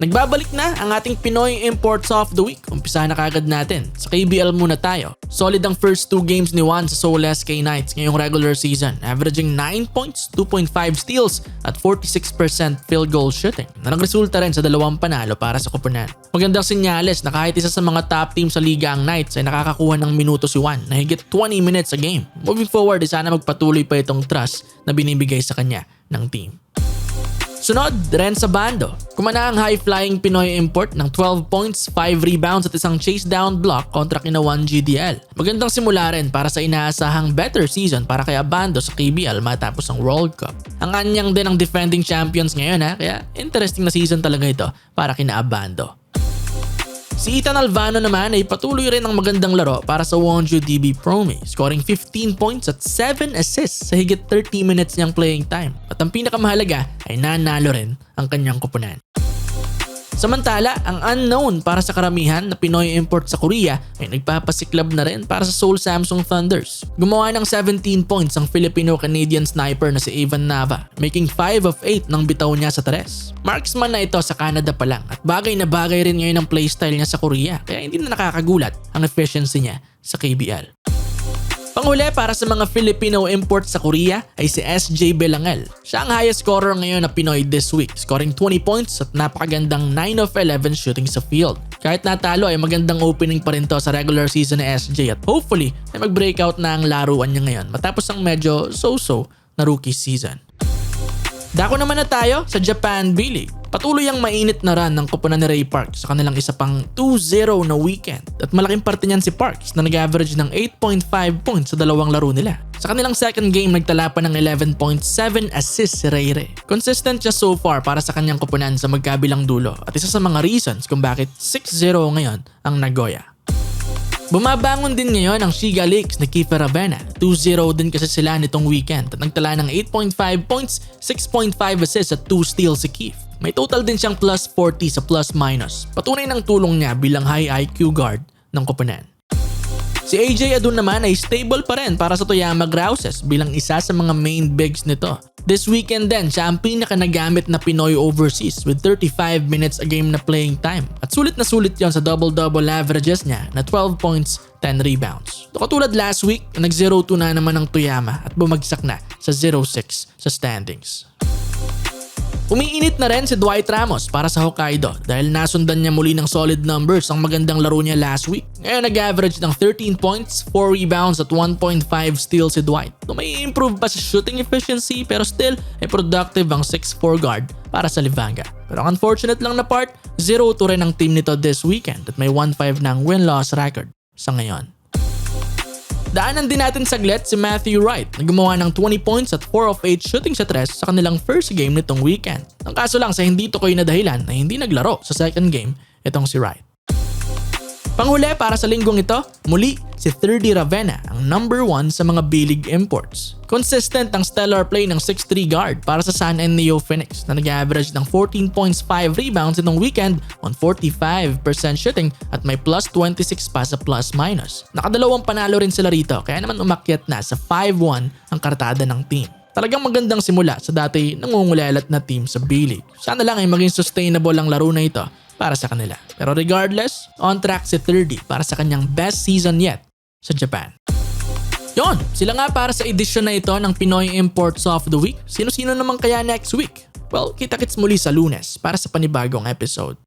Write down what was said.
Nagbabalik na ang ating Pinoy Imports of the Week. Umpisahan na kagad natin. Sa KBL muna tayo. Solid ang first 2 games ni Juan sa Seoul SK Knights ngayong regular season, averaging 9 points, 2.5 steals at 46% field goal shooting na nagresulta rin sa 2 panalo para sa koponan. Magandang senyales na kahit isa sa mga top team sa liga ang Knights ay nakakakuha ng minuto si Juan na higit 20 minutes a game. Moving forward, sana magpatuloy pa itong trust na binibigay sa kanya ng team. Sunod, Renza Bando. Kumana ang high-flying Pinoy import ng 12 points, 5 rebounds at isang chase down block kontra kina 1GDL. Magandang simula rin para sa inaasahang better season para kay Abando sa KBL matapos ang World Cup. Ang anyang din ang defending champions ngayon kaya interesting na season talaga ito para kina Abando. Si Ethan Alvano naman ay patuloy rin ang magandang laro para sa Wonju DB Promi, scoring 15 points at 7 assists sa higit 30 minutes niyang playing time. At ang pinakamahalaga ay nanalo rin ang kanyang koponan. Samantala, ang unknown para sa karamihan na Pinoy import sa Korea ay nagpapasiklab na rin para sa Seoul Samsung Thunders. Gumawa ng 17 points ang Filipino-Canadian sniper na si Evan Nava, making 5 of 8 ng bitaw niya sa tres. Marksman na ito sa Canada pa lang at bagay na bagay rin ngayon ang playstyle niya sa Korea kaya hindi na nakakagulat ang efficiency niya sa KBL. Panghuli para sa mga Filipino imports sa Korea ay si SJ Belangel. Siya ang highest scorer ngayon na Pinoy this week, scoring 20 points at napakagandang 9 of 11 shooting sa field. Kahit natalo ay magandang opening pa rin to sa regular season ni SJ at hopefully ay mag-breakout na ang laruan niya ngayon matapos ang medyo so-so na rookie season. Dako naman na tayo sa Japan B-League. Patuloy ang mainit na run ng koponan ni Ray Parks sa kanilang isa pang 2-0 na weekend at malaking parte niyan si Parks na nag-average ng 8.5 points sa 2 laro nila. Sa kanilang second game, nagtala pa ng 11.7 assists si Ray Ray. Consistent siya so far para sa kanyang koponan sa magkabilang dulo at isa sa mga reasons kung bakit 6-0 ngayon ang Nagoya. Bumabangon din ngayon ang Shiga Lakes ni Kiefer Ravena. 2-0 din kasi sila nitong weekend at nagtala ng 8.5 points, 6.5 assists at 2 steals si Keith. May total din siyang plus 40 sa plus-minus. Patunay ng tulong niya bilang high IQ guard ng koponan. Si AJ Adun naman ay stable pa rin para sa Toyama Grouses bilang isa sa mga main bigs nito. This weekend din, siya ang pinaka-nagamit na Pinoy overseas with 35 minutes a game na playing time. At sulit na sulit yon sa double-double averages niya na 12 points, 10 rebounds. Katulad last week, nag-0-2 na naman ang Toyama at bumagsak na sa 0-6 sa standings. Umiinit na rin si Dwight Ramos para sa Hokkaido dahil nasundan niya muli ng solid numbers ang magandang laro niya last week. Ngayon nag-average ng 13 points, 4 rebounds at 1.5 steals si Dwight. So may improve pa sa shooting efficiency pero still ay productive ang 6'4 guard para sa Livanga. Pero ang unfortunate lang na part, 0-2 rin ang team nito this weekend at may 1-5 ng win-loss record sa ngayon. Daanan din natin saglit si Matthew Wright na gumawa ng 20 points at 4 of 8 shooting sa tres sa kanilang first game nitong weekend. Ang kaso lang sa hindi tukoy na dahilan na hindi naglaro sa second game itong si Wright. Panghuli para sa linggong ito, muli si 30 Ravena ang number 1 sa mga B-League imports. Consistent ang stellar play ng 6'3 guard para sa San Neo Phoenix na nag-average ng 14 points, 5 rebounds itong weekend on 45% shooting at may plus 26 pa sa plus-minus. Nakadalawang panalo rin sila rito kaya naman umakyat na sa 5-1 ang kartada ng team. Talagang magandang simula sa dati nangungulelat na team sa B-League. Sana lang ay maging sustainable ang laro na ito para sa kanila. Pero regardless, on track si 30 para sa kanyang best season yet sa Japan. Yon, sila nga para sa edisyon na ito ng Pinoy Imports of the Week. Sino-sino naman kaya next week? Well, kita-kits muli sa Lunes para sa panibagong episode.